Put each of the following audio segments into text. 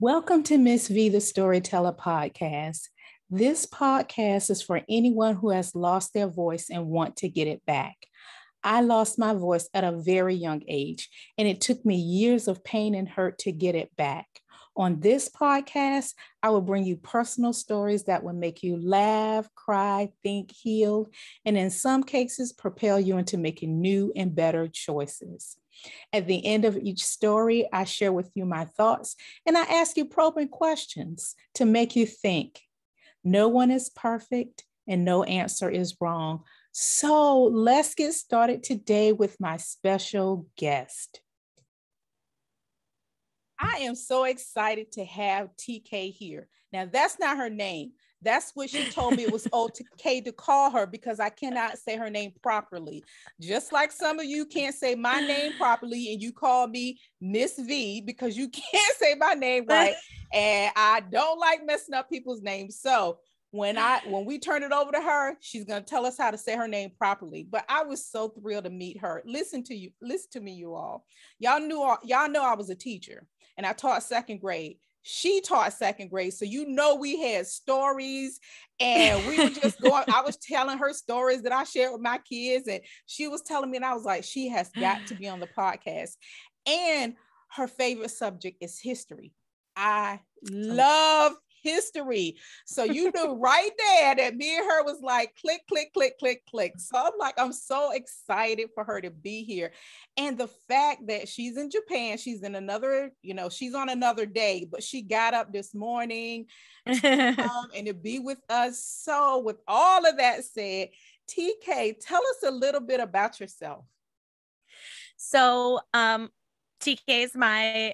Welcome to Miss V, the Storyteller podcast. This podcast is for anyone who has lost their voice and want to get it back. I lost my voice at a very young age, and it took me years of pain and hurt to get it back. On this podcast, I will bring you personal stories that will make you laugh, cry, think, heal, and in some cases, propel you into making new and better choices. At the end of each story, I share with you my thoughts and I ask you probing questions to make you think. No one is perfect and no answer is wrong. So let's get started today with my special guest. I am so excited to have TK here. Now, that's not her name. That's what she told me it was okay to call her because I cannot say her name properly. Just like some of you can't say my name properly and you call me Miss V because you can't say my name right. And I don't like messing up people's names. So when we turn it over to her, she's going to tell us how to say her name properly. But I was so thrilled to meet her. Listen to me, you all. Y'all know I was a teacher and I taught second grade. She taught second grade. So, we had stories and we were just going, I was telling her stories that I shared with my kids and she was telling me, and I was like, she has got to be on the podcast. And her favorite subject is history. I love history. So you knew right there that me and her was like click, click, click, click, click. So I'm so excited for her to be here. And the fact that she's in Japan, she's in another, she's on another day, but she got up this morning to come and to be with us. So with all of that said, TK, tell us a little bit about yourself. So, TK is my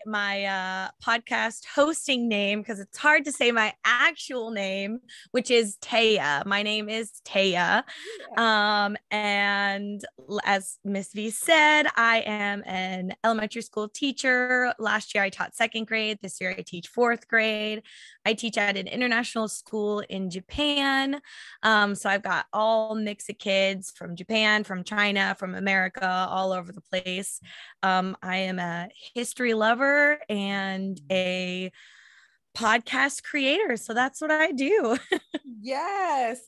podcast hosting name because it's hard to say my actual name, which is Tehya. My name is Tehya. Yeah. And as Miss V said, I am an elementary school teacher. Last year I taught second grade. This year I teach fourth grade. I teach at an international school in Japan. So I've got all mix of kids from Japan, from China, from America, all over the place. I am a history lover and a podcast creator. So that's what I do. Yes.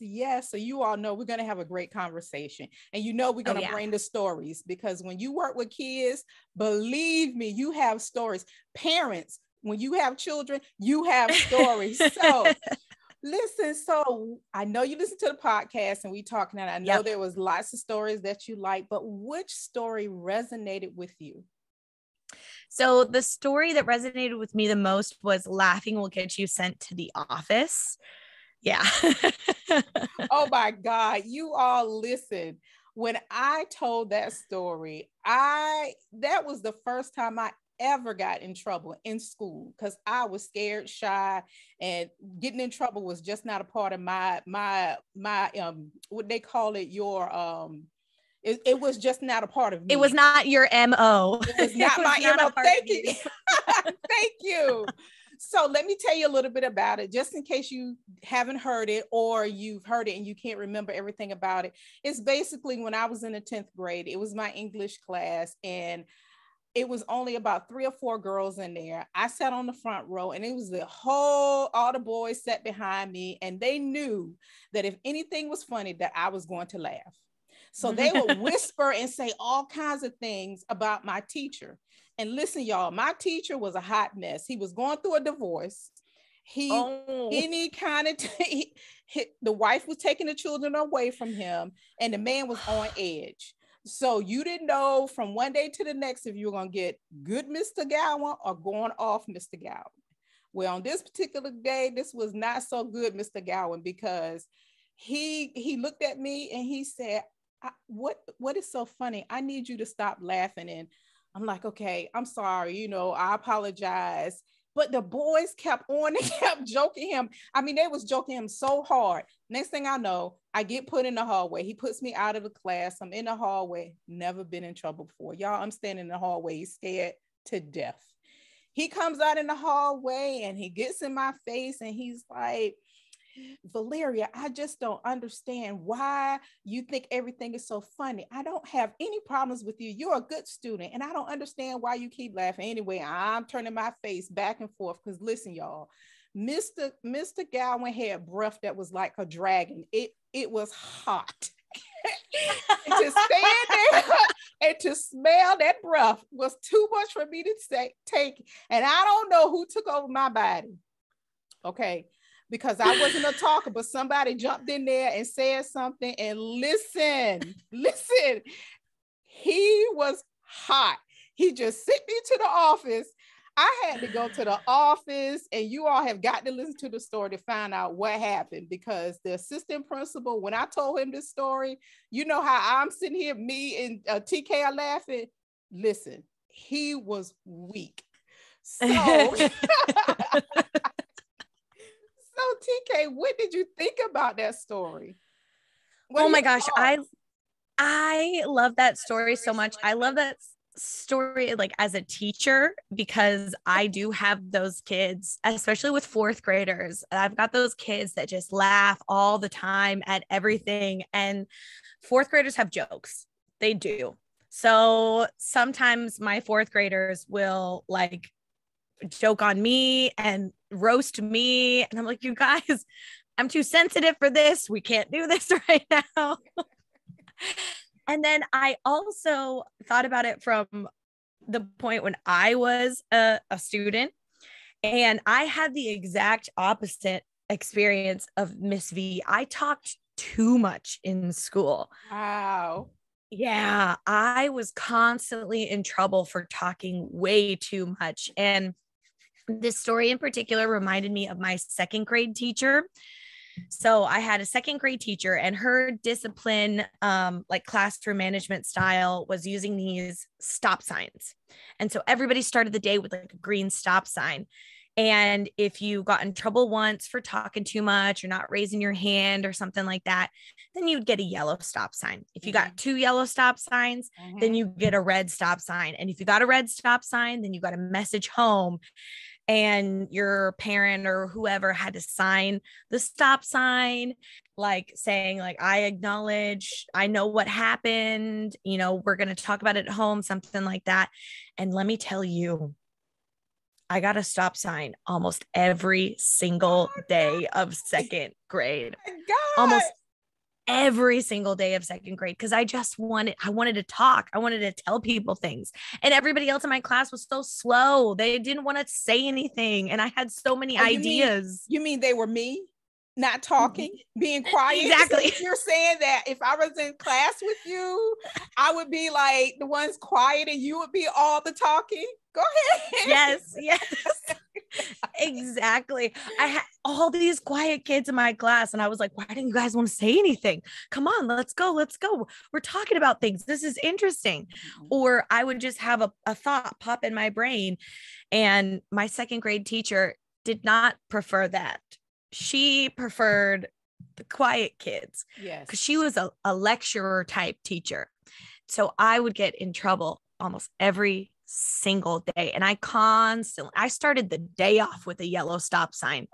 So you all know we're going to have a great conversation and we're going to bring the stories because when you work with kids, believe me, you have stories. Parents, when you have children, you have stories. So listen, so I know you listen to the podcast and we talking and I know there was lots of stories that you like, but which story resonated with you? So the story that resonated with me the most was Laughing Will Get You Sent to the Office. Yeah. Oh my God. You all listen. When I told that story, that was the first time I ever got in trouble in school because I was scared, shy, and getting in trouble was just not a part of my what they call it, it was just not a part of me. It was not your MO. It was not my MO. Thank you. Thank you. So let me tell you a little bit about it, just in case you haven't heard it or you've heard it and you can't remember everything about it. It's basically when I was in the 10th grade, it was my English class and it was only about 3 or 4 girls in there. I sat on the front row and it was all the boys sat behind me and they knew that if anything was funny that I was going to laugh. So they would whisper and say all kinds of things about my teacher. And listen, y'all, my teacher was a hot mess. He was going through a divorce. The wife was taking the children away from him and the man was on edge. So you didn't know from one day to the next if you were going to get good Mr. Gowan or going off Mr. Gowan. Well, on this particular day, this was not so good, Mr. Gowan, because he looked at me and he said, what is so funny? I need you to stop laughing. And I'm like, okay, I'm sorry. I apologize. But the boys kept on and kept joking him. I mean, they was joking him so hard. Next thing I know, I get put in the hallway. He puts me out of the class. I'm in the hallway. Never been in trouble before. Y'all, I'm standing in the hallway, scared to death. He comes out in the hallway and he gets in my face and he's like, Valeria, I just don't understand why you think everything is so funny. I don't have any problems with you. You're a good student, and I don't understand why you keep laughing. Anyway, I'm turning my face back and forth because listen, y'all, Mr. Gowan had breath that was like a dragon. It was hot. And to stand there and to smell that breath was too much for me to take. And I don't know who took over my body. Okay. Because I wasn't a talker, but somebody jumped in there and said something. And listen, he was hot. He just sent me to the office. I had to go to the office, and you all have got to listen to the story to find out what happened, because the assistant principal, when I told him this story, you know how I'm sitting here, me and TK are laughing. Listen, he was weak. So, so TK, what did you think about that story? Oh my gosh, I love that story so much. I love that story like as a teacher, because I do have those kids, especially with fourth graders. I've got those kids that just laugh all the time at everything, and fourth graders have jokes. They do. So sometimes my fourth graders will like joke on me and roast me, and I'm like, you guys, I'm too sensitive for this. We can't do this right now. And then I also thought about it from the point when I was a student, and I had the exact opposite experience of Miss V. I talked too much in school. Wow. Yeah, I was constantly in trouble for talking way too much. And this story in particular reminded me of my second grade teacher. So I had a second grade teacher, and her discipline, like classroom management style, was using these stop signs. And so everybody started the day with like a green stop sign. And if you got in trouble once for talking too much or not raising your hand or something like that, then you'd get a yellow stop sign. If you got 2 yellow stop signs, then you get a red stop sign. And if you got a red stop sign, then you got a message home, and your parent or whoever had to sign the stop sign, like saying like, I acknowledge, I know what happened, you know, we're going to talk about it at home, something like that. And let me tell you, I got a stop sign almost every single day of second grade. Oh my God. Almost every single day of second grade, because I wanted to talk. I wanted to tell people things. And everybody else in my class was so slow. They didn't want to say anything. And I had so many ideas. You mean they were me? Not talking, being quiet? Exactly. You're saying that if I was in class with you, I would be like the ones quiet and you would be all the talking? Go ahead. Yes. Exactly. I had all these quiet kids in my class, and I was like, why didn't you guys want to say anything? Come on, let's go. We're talking about things. This is interesting. Or I would just have a thought pop in my brain. And my second grade teacher did not prefer that. She preferred the quiet kids. Yes. Because she was a lecturer type teacher. So I would get in trouble almost every single day. And I started the day off with a yellow stop sign.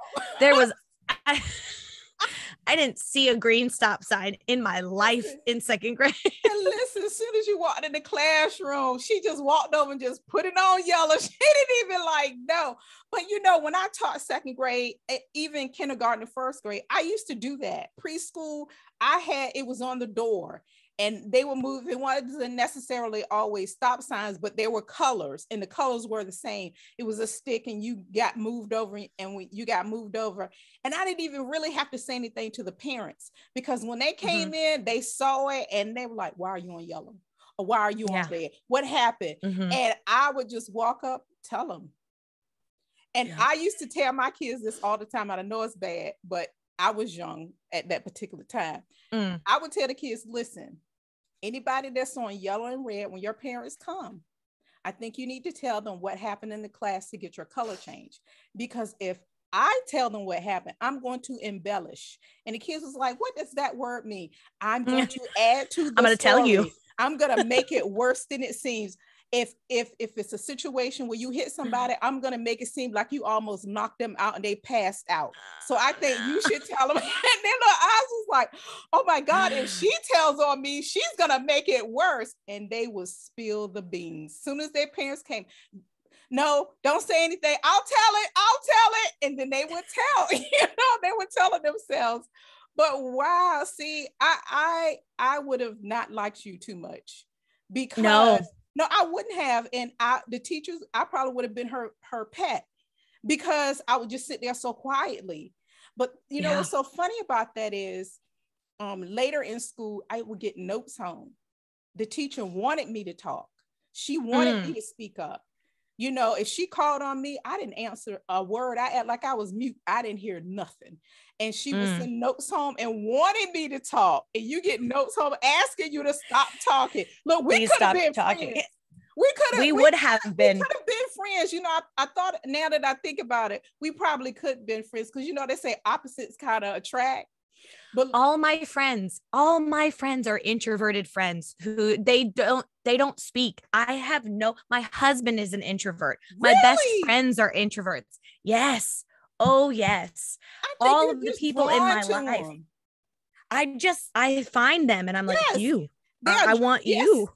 I didn't see a green stop sign in my life in second grade. And listen, as soon as you walked in the classroom, she just walked over and just put it on yellow. She didn't even like, no. But you know, when I taught second grade, even kindergarten and first grade, I used to do that. Preschool, it was on the door. And they were moving. It wasn't necessarily always stop signs, but there were colors, and the colors were the same. It was a stick, and you got moved over, and you got moved over. And I didn't even really have to say anything to the parents, because when they came in, they saw it, and they were like, why are you on yellow? Or why are you on red? What happened? And I would just walk up, tell them. And I used to tell my kids this all the time. I know it's bad, but I was young at that particular time. I would tell the kids, listen, anybody that's on yellow and red, when your parents come, I think you need to tell them what happened in the class to get your color changed. Because if I tell them what happened, I'm going to embellish. And the kids was like, what does that word mean? I'm going to add to the I'm going to tell you. I'm going to make it worse than it seems. if it's a situation where you hit somebody, I'm gonna make it seem like you almost knocked them out and they passed out. So I think you should tell them. And then the eyes was like, oh my God, if she tells on me, she's gonna make it worse. And they would spill the beans. As soon as their parents came, no, don't say anything. I'll tell it. And then they would tell, they were telling themselves. But wow, see, I would have not liked you too much because no, I wouldn't have. And the teachers, I probably would have been her pet because I would just sit there so quietly. But you know, what's so funny about that is later in school, I would get notes home. The teacher wanted me to talk. She wanted me to speak up. You know, if she called on me, I didn't answer a word. I act like I was mute. I didn't hear nothing. And she would send notes home and wanted me to talk. And you get notes home asking you to stop talking. Look, we could have been talking. Friends. We would have been friends. You know, I thought, now that I think about it, we probably could have been friends because, you know, they say opposites kind of attract. But all my friends are introverted friends who they don't speak. My husband is an introvert. My best friends are introverts. Yes. Oh yes. All of the people in my life. I find them and I'm like, you, I want you.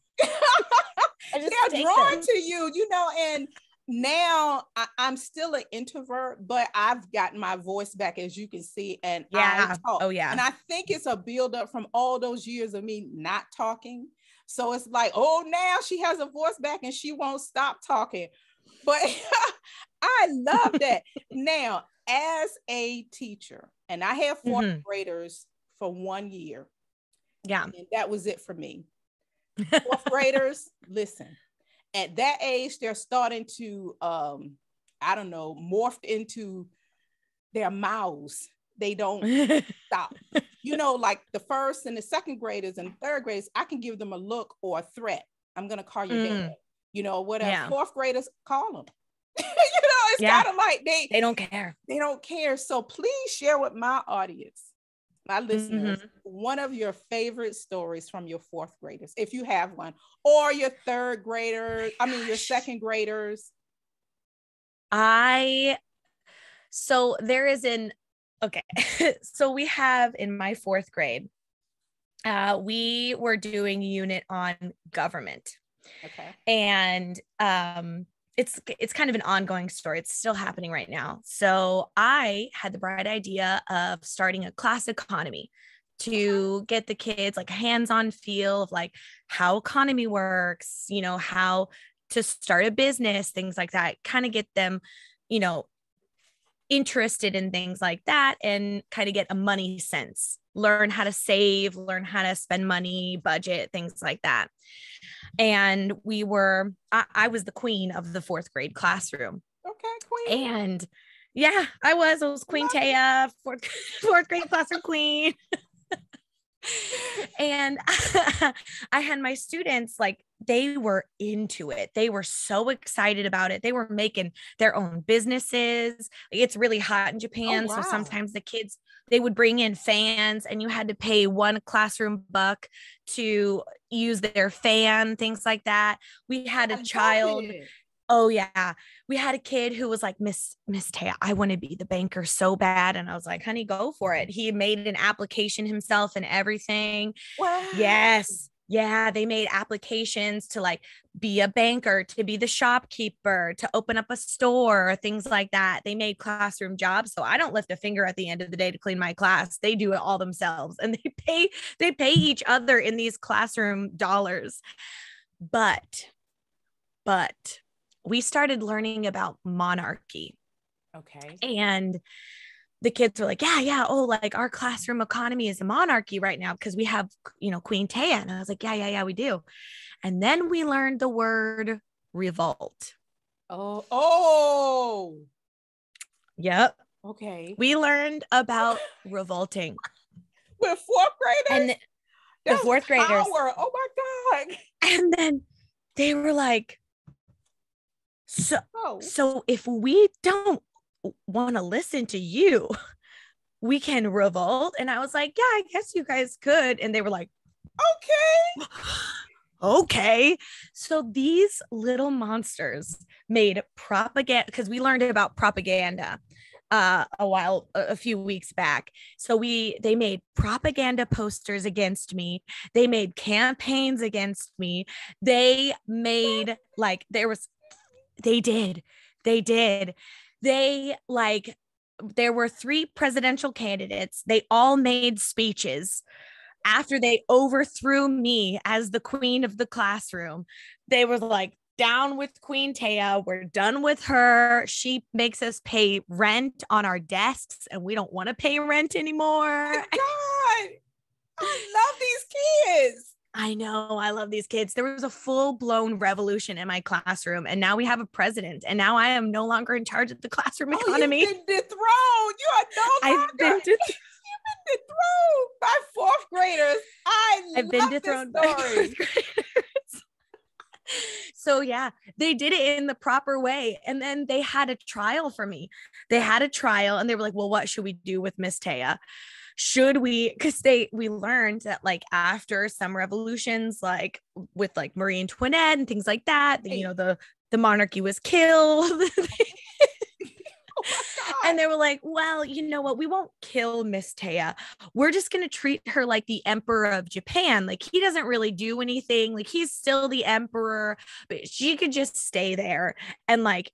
They're drawn to you, you know, and now I'm still an introvert, but I've gotten my voice back, as you can see, and I talk. Oh yeah. And I think it's a buildup from all those years of me not talking. So it's like, oh, now she has a voice back and she won't stop talking. But I love that. Now, as a teacher, and I had fourth graders for 1 year. Yeah. And that was it for me. Fourth graders, listen. At that age, they're starting to, morph into their mouths. They don't stop. You know, like the first and the second graders and third graders, I can give them a look or a threat. I'm going to call your dad. You know, whatever. Yeah. Fourth graders, call them. You know, it's kind of like they don't care. They don't care. So please share with my audience, my listeners, one of your favorite stories from your fourth graders, if you have one, or your third graders, your second graders. So we have in my fourth grade, we were doing a unit on government. Okay. And it's kind of an ongoing story. It's still happening right now. So I had the bright idea of starting a class economy to get the kids like a hands-on feel of like how economy works, you know, how to start a business, things like that, kind of get them, you know, interested in things like that and kind of get a money sense, learn how to save, learn how to spend money, budget, things like that. And I was the queen of the fourth grade classroom. Okay, queen. And yeah, I was Queen Tehya, fourth grade classroom queen. And I had my students, like, they were into it. They were so excited about it. They were making their own businesses. It's really hot in Japan. Oh, wow. So sometimes the kids, they would bring in fans and you had to pay one classroom buck to use their fan, things like that. We had a child. Oh yeah. We had a kid who was like, Miss Tehya, I want to be the banker so bad. And I was like, honey, go for it. He made an application himself and everything. Wow. Yes. Yeah. They made applications to like be a banker, to be the shopkeeper, to open up a store, things like that. They made classroom jobs. So I don't lift a finger at the end of the day to clean my class. They do it all themselves and they pay each other in these classroom dollars. But we started learning about monarchy. Okay. And the kids were like, yeah. Oh, like our classroom economy is a monarchy right now because we have, you know, Queen Tehya. And I was like, yeah, we do. And then we learned the word revolt. Oh. Yep. Okay. We learned about revolting. With fourth graders? And the fourth graders. Power. Oh my God. And then they were like, so if we don't want to listen to you, we can revolt. And I was like, yeah, I guess you guys could. And they were like, okay. okay. So these little monsters made propaganda, because we learned about propaganda a few weeks back. So they made propaganda posters against me. They made campaigns against me. They made like they did. They like there were 3 presidential candidates. They all made speeches after they overthrew me as the queen of the classroom. They were like, down with Queen Tehya. We're done with her. She makes us pay rent on our desks and we don't want to pay rent anymore. Oh my God. I love these kids. I know. I love these kids. There was a full-blown revolution in my classroom, and now we have a president, and now I am no longer in charge of the classroom economy. You've been dethroned. You are no longer. You've been dethroned by 4th graders. I've been dethroned by 4th graders. So yeah, they did it in the proper way. And then they had a trial for me. They had a trial and they were like, well, what should we do with Miss Tehya? Should we, because we learned that like after some revolutions, like with like Marie Antoinette and things like that, you know, the monarchy was killed. And they were like, well, you know what? We won't kill Miss Tehya. We're just going to treat her like the emperor of Japan. Like he doesn't really do anything. Like he's still the emperor, but she could just stay there and like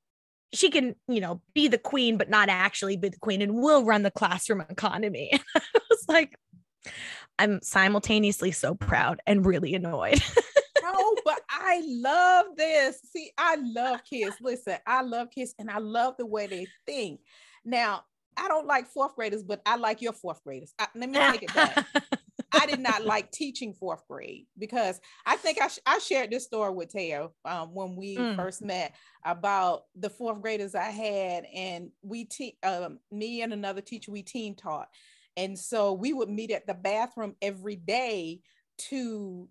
she can, you know, be the queen, but not actually be the queen, and we'll run the classroom economy. And I was like, I'm simultaneously so proud and really annoyed. No, but I love this. See, I love kids. Listen, I love kids and I love the way they think. Now, I don't like 4th graders, but I like your 4th graders. Let me take it back. I did not like teaching 4th grade because I think I shared this story with Tehya when we first met about the 4th graders I had, and me and another teacher, we team taught. And so we would meet at the bathroom every day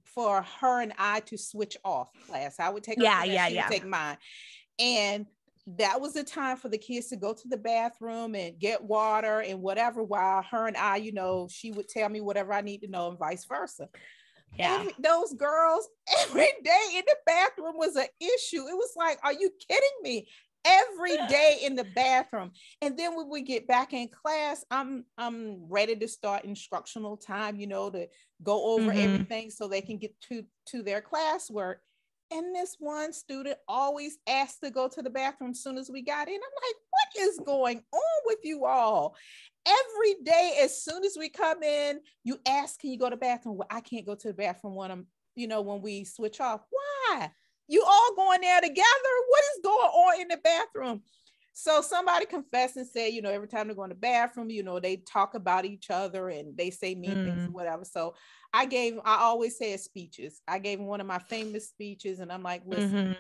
for her and I to switch off class. I would take her class, she would take mine. And that was the time for the kids to go to the bathroom and get water and whatever, while her and I, you know, she would tell me whatever I need to know and vice versa. Yeah. Those girls every day in the bathroom was an issue. It was like, are you kidding me? Every day in the bathroom. And then when we get back in class, I'm ready to start instructional time, you know, to go over everything so they can get to their classwork. And this one student always asked to go to the bathroom as soon as we got in. I'm like, what is going on with you all? Every day, as soon as we come in, you ask, can you go to the bathroom? Well, I can't go to the bathroom when when we switch off. Why? You all going there together? What is going on in the bathroom? So somebody confessed and said, you know, every time they go in the bathroom, you know, they talk about each other and they say mean things or whatever. So I always say speeches. I gave one of my famous speeches and I'm like, listen,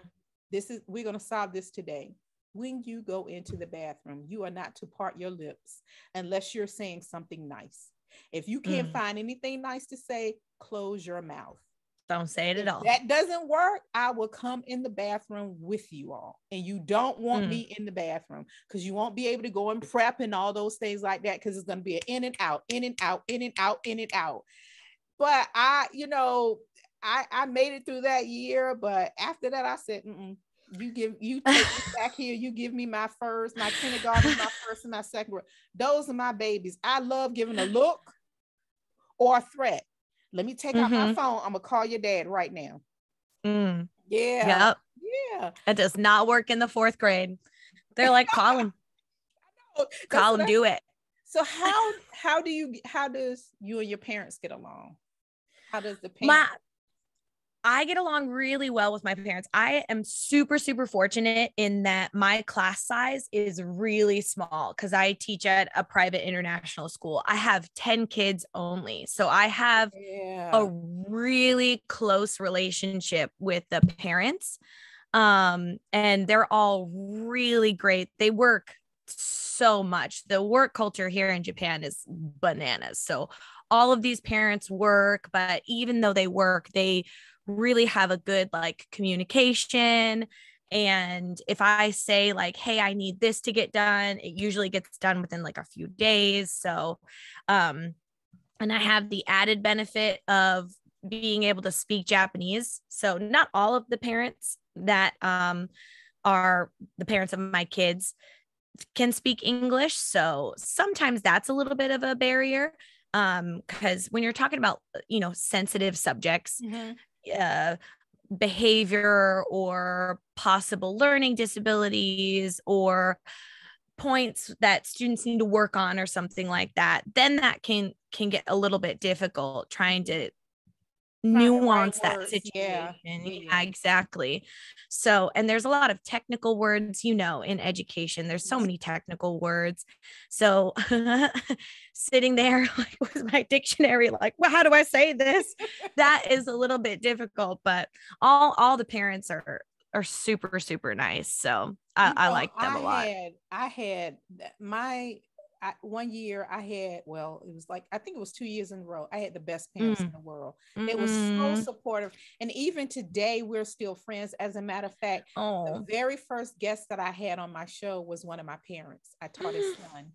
we're going to solve this today. When you go into the bathroom, you are not to part your lips unless you're saying something nice. If you can't find anything nice to say, close your mouth. Don't say it at all. If that doesn't work, I will come in the bathroom with you all. And you don't want me in the bathroom because you won't be able to go and prep and all those things like that, because it's going to be an in and out, in and out, in and out, in and out. But I made it through that year. But after that, I said, you take me back here. You give me my kindergarten, my first and my second grade. Those are my babies. I love giving a look or a threat. Let me take out my phone. I'm gonna call your dad right now. Yeah. Yep. Yeah. It does not work in the 4th grade. They're like, call him. Call him, do it. So how does you and your parents get along? How does the parents? I get along really well with my parents. I am super, super fortunate in that my class size is really small because I teach at a private international school. I have 10 kids only. So I have a really close relationship with the parents. And they're all really great. They work so much. The work culture here in Japan is bananas. So all of these parents work, but even though they work, they really have a good like communication. And if I say like, hey, I need this to get done, it usually gets done within like a few days. So, and I have the added benefit of being able to speak Japanese. So not all of the parents that are the parents of my kids can speak English. So sometimes that's a little bit of a barrier. Because when you're talking about, sensitive subjects, behavior or possible learning disabilities or points that students need to work on or something like that, then that can get a little bit difficult trying to nuance that situation. Yeah, exactly. So, and there's a lot of technical words, in education, there's so many technical words. So sitting there like with my dictionary, like, well, how do I say this? That is a little bit difficult, but all the parents are super, super nice. So I like them a lot. I had one year I had, well, it was like, I think it was 2 years in a row, I had the best parents in the world. They were so supportive. And even today, we're still friends. As a matter of fact, the very first guest that I had on my show was one of my parents. I taught his son.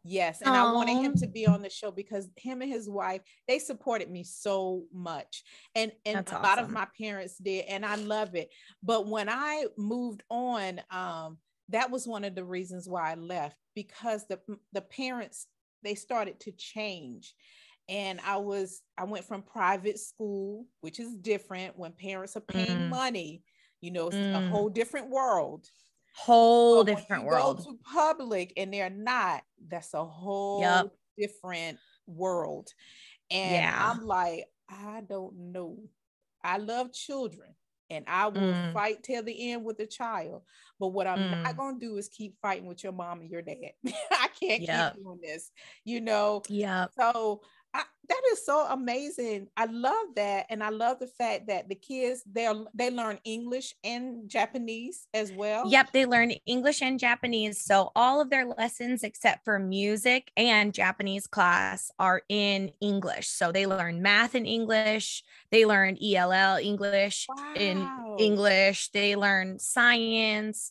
Yes. And I wanted him to be on the show because him and his wife, they supported me so much. And That's a awesome. lot of my parents did. And I love it. But when I moved on, that was one of the reasons why I left, because the parents, they started to change. And I went from private school, which is different when parents are paying money, it's a whole different world. Whole different world. Go to public and they're not, that's a whole different world. And I'm like, I don't know. I love children and I will fight till the end with a child. But what I'm not going to do is keep fighting with your mom and your dad. I can't keep doing this, So that is so amazing. I love that. And I love the fact that the kids, they learn English and Japanese as well. Yep, they learn English and Japanese. So all of their lessons except for music and Japanese class are in English. So they learn math in English. They learn ELL English in English. They learn science,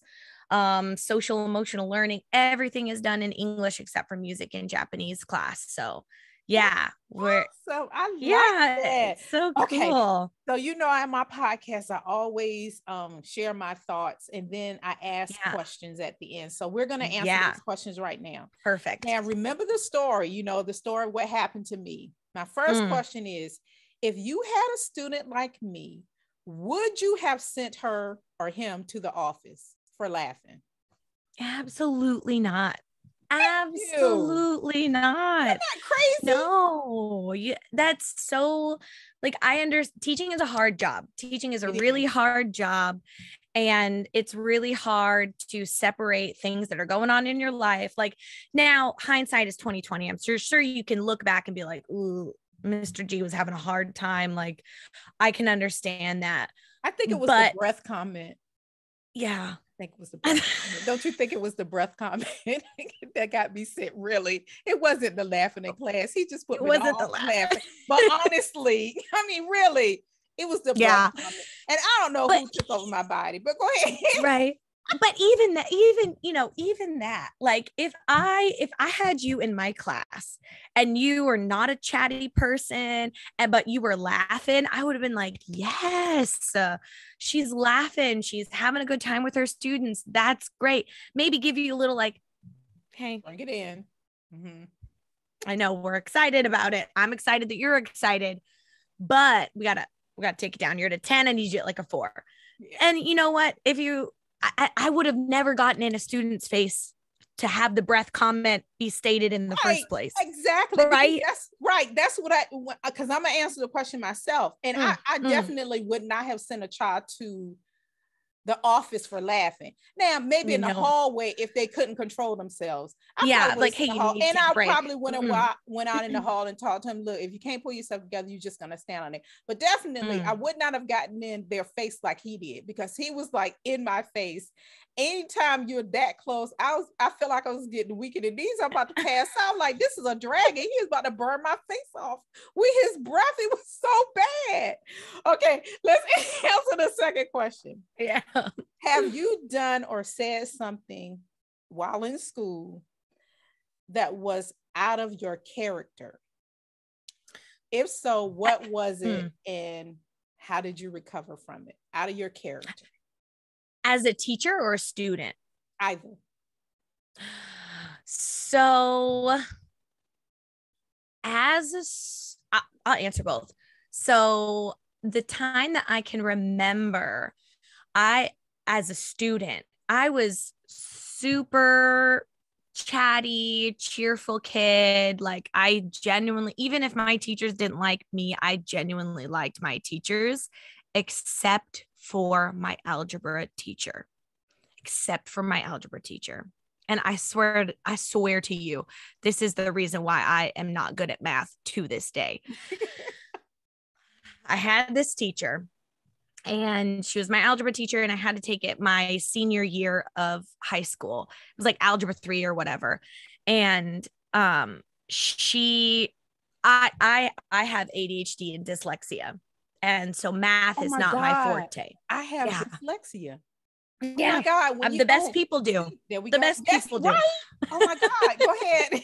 social emotional learning. Everything is done in English except for music and Japanese class. So yeah, so I like that. So cool. Okay. So on my podcast, I always share my thoughts and then I ask questions at the end. So we're going to answer those questions right now. Perfect. Now remember the story, the story, what happened to me. My first question is, if you had a student like me, would you have sent her or him to the office for laughing? Absolutely not. Absolutely not. Isn't that crazy? No, that's so, like, I understand teaching is a hard job. Teaching is a really hard job. And it's really hard to separate things that are going on in your life. Like, now hindsight is 2020. I'm sure you can look back and be like, ooh, Mr. G was having a hard time. Like, I can understand that. I think it was the breath comment. Yeah. I think it was the breath comment. Don't you think it was the breath comment that got me sick? Really, it wasn't the laughing in class. He just put me off laughing. But honestly, I mean, really, it was the breath comment. And I don't know who took over my body. But go ahead. Right. But even that, like, if I had you in my class and you were not a chatty person but you were laughing, I would have been like, yes, she's laughing, she's having a good time with her students, that's great. Maybe give you a little like, hey, bring it in. I know we're excited about it, I'm excited that you're excited, but we gotta take it down. You're at a 10, I need you at like a 4. And you know what, if you I would have never gotten in a student's face to have the breath comment be stated in the first place. Exactly. Right. That's right. That's what because I'm going to answer the question myself. And I definitely would not have sent a child to the office for laughing. Now, maybe in the hallway, if they couldn't control themselves. Like, hey, and I probably went out in the hall and talked to him, look, if you can't pull yourself together, you're just going to stand on it. But definitely, I would not have gotten in their face like he did, because he was like in my face. Anytime you're that close, I feel like I was getting weak in the knees. I'm about to pass out. Like, this is a dragon. He was about to burn my face off with his breath. It was so bad. Okay, let's answer the second question. Yeah. Have you done or said something while in school that was out of your character? If so, what was it Mm. and how did you recover from it out of your character? As a teacher or a student? Either. So I'll answer both. So the time that I can remember, as a student, I was super chatty, cheerful kid. Like I genuinely, even if my teachers didn't like me, I genuinely liked my teachers, except for my algebra teacher. Except for my algebra teacher. And I swear to you, this is the reason why I am not good at math to this day. I had this teacher, and she was my algebra teacher, and I had to take it my senior year of high school. It was like algebra 3 or whatever. And she I have ADHD and dyslexia. And so math Oh is my not my God. forte. I have Yeah. dyslexia. Oh Yeah. my God. When The best people do. There we The go. best That's people do. right. Oh my God. Go ahead.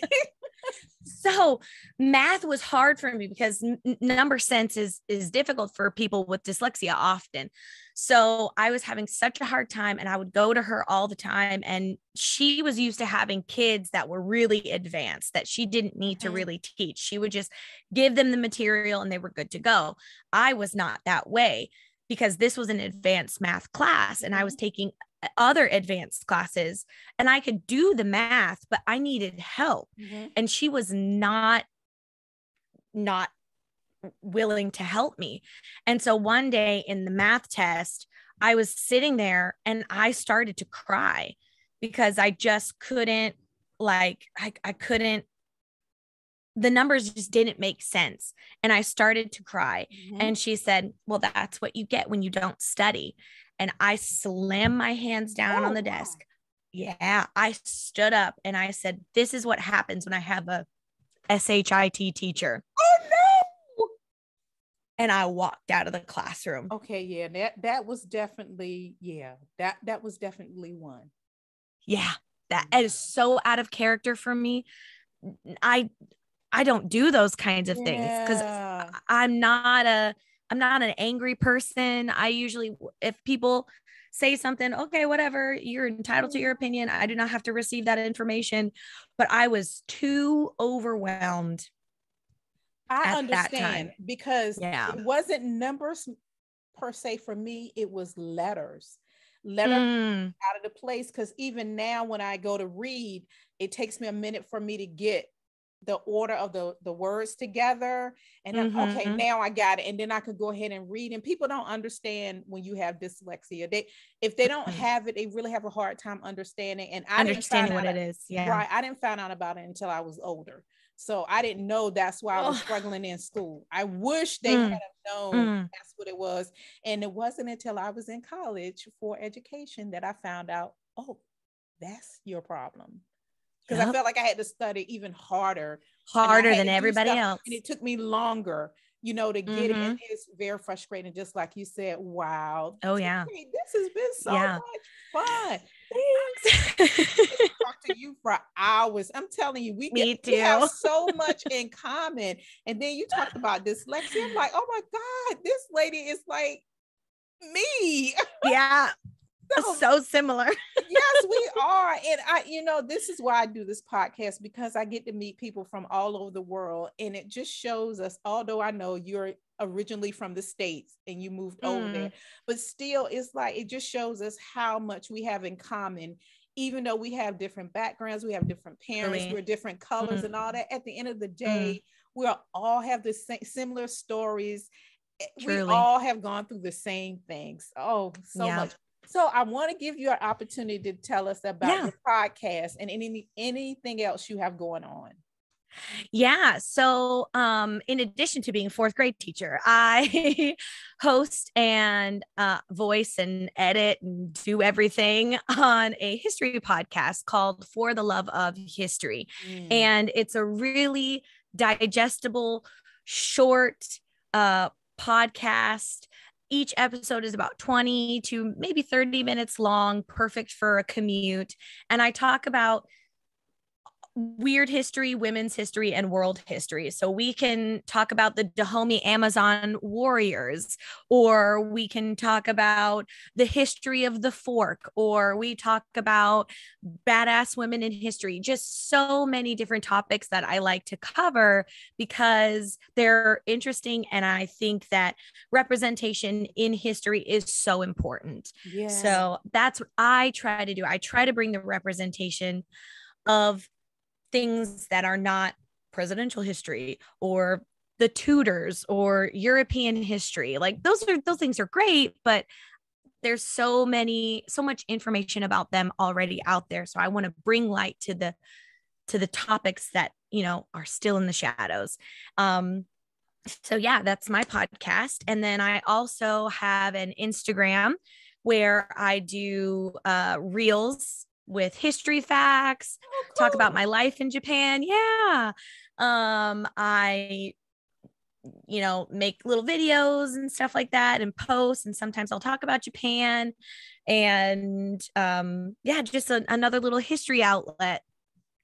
So math was hard for me because number sense is difficult for people with dyslexia often. So I was having such a hard time, and I would go to her all the time, and she was used to having kids that were really advanced that she didn't need to really teach. She would just give them the material and they were good to go. I was not that way because this was an advanced math class, and I was taking other advanced classes, and I could do the math, but I needed help. And she was not willing to help me. And so one day in the math test, I was sitting there and I started to cry because I just couldn't, like, I couldn't, the numbers just didn't make sense. And I started to cry. And she said, well, that's what you get when you don't study. And I slammed my hands down on the desk. Yeah. I stood up and I said, this is what happens when I have a SHIT teacher. Oh no. And I walked out of the classroom. Okay. Yeah. That was definitely, that was definitely one. Yeah. That is so out of character for me. I don't do those kinds of things because I'm not an angry person. I usually, if people say something, okay, whatever, you're entitled to your opinion. I do not have to receive that information. But I was too overwhelmed. I understand because Yeah. it wasn't numbers per se for me. It was letters out of the place. Because even now when I go to read, it takes me a minute for me to get the order of the words together, and then okay, now I got it, and then I could go ahead and read. And people don't understand when you have dyslexia. If they don't have it, they really have a hard time understanding. And I understanding what it is. Yeah, right. I didn't find out about it until I was older, so I didn't know that's why I was struggling in school. I wish they had known that's what it was. And it wasn't until I was in college for education that I found out, oh, that's your problem. Because I felt like I had to study even harder than everybody else. And it took me longer, to get it. And it's very frustrating. Just like you said, wow. Oh, yeah. This has been so much fun. Thanks. Talk to you for hours. I'm telling you, we have so much in common. And then you talked about dyslexia. I'm like, oh my God, this lady is like me. Yeah. So similar. Yes, we are. And this is why I do this podcast, because I get to meet people from all over the world. And it just shows us, although I know you're originally from the States and you moved over there, but still it's like, it just shows us how much we have in common, even though we have different backgrounds, we have different parents, we're different colors and all that. At the end of the day, we all have the same similar stories. Truly. We all have gone through the same things. Oh, so much. So I want to give you an opportunity to tell us about your podcast and anything else you have going on. Yeah. So in addition to being a fourth grade teacher, I host and voice and edit and do everything on a history podcast called For the Love of History. And it's a really digestible, short podcast. Each episode is about 20 to maybe 30 minutes long, perfect for a commute. And I talk about weird history, women's history, and world history. So we can talk about the Dahomey Amazon warriors, or we can talk about the history of the fork, or we talk about badass women in history. Just so many different topics that I like to cover because they're interesting. And I think that representation in history is so important. Yeah. So that's what I try to do. I try to bring the representation of things that are not presidential history or the Tudors or European history. Like those things are great, but there's so much information about them already out there. So I want to bring light to the topics that, you know, are still in the shadows. So yeah, that's my podcast. And then I also have an Instagram where I do reels with history facts, talk about my life in Japan. Yeah. I, you know, make little videos and stuff like that and post. And sometimes I'll talk about Japan and yeah, just another little history outlet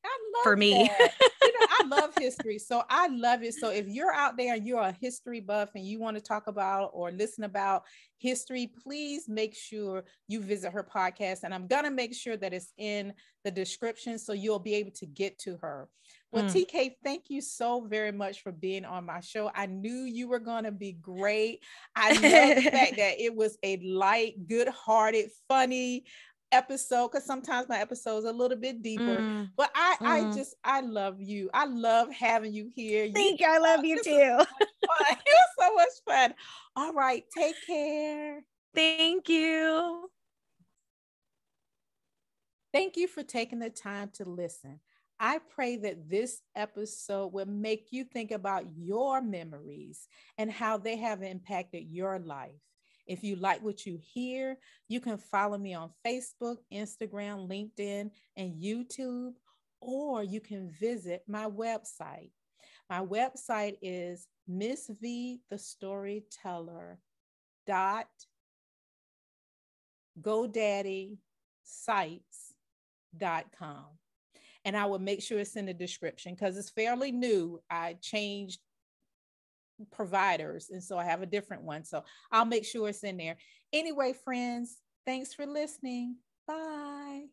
I love for me. that. You know, I love history. So I love it. So if you're out there and you're a history buff and you want to talk about or listen about history, please make sure you visit her podcast. And I'm going to make sure that it's in the description so you'll be able to get to her. Well, TK, thank you so very much for being on my show. I knew you were going to be great. I love the fact that it was a light, good-hearted, funny episode, because sometimes my episodes are a little bit deeper, but I love you. I love having you here. Thank you. I love you too. It was so much fun. All right, take care. Thank you. Thank you for taking the time to listen. I pray that this episode will make you think about your memories and how they have impacted your life. If you like what you hear, you can follow me on Facebook, Instagram, LinkedIn, and YouTube, or you can visit my website. My website is missvthestoryteller.godaddysites.com. And I will make sure it's in the description because it's fairly new. I changed providers, and so I have a different one. So I'll make sure it's in there. Anyway, friends, thanks for listening. Bye.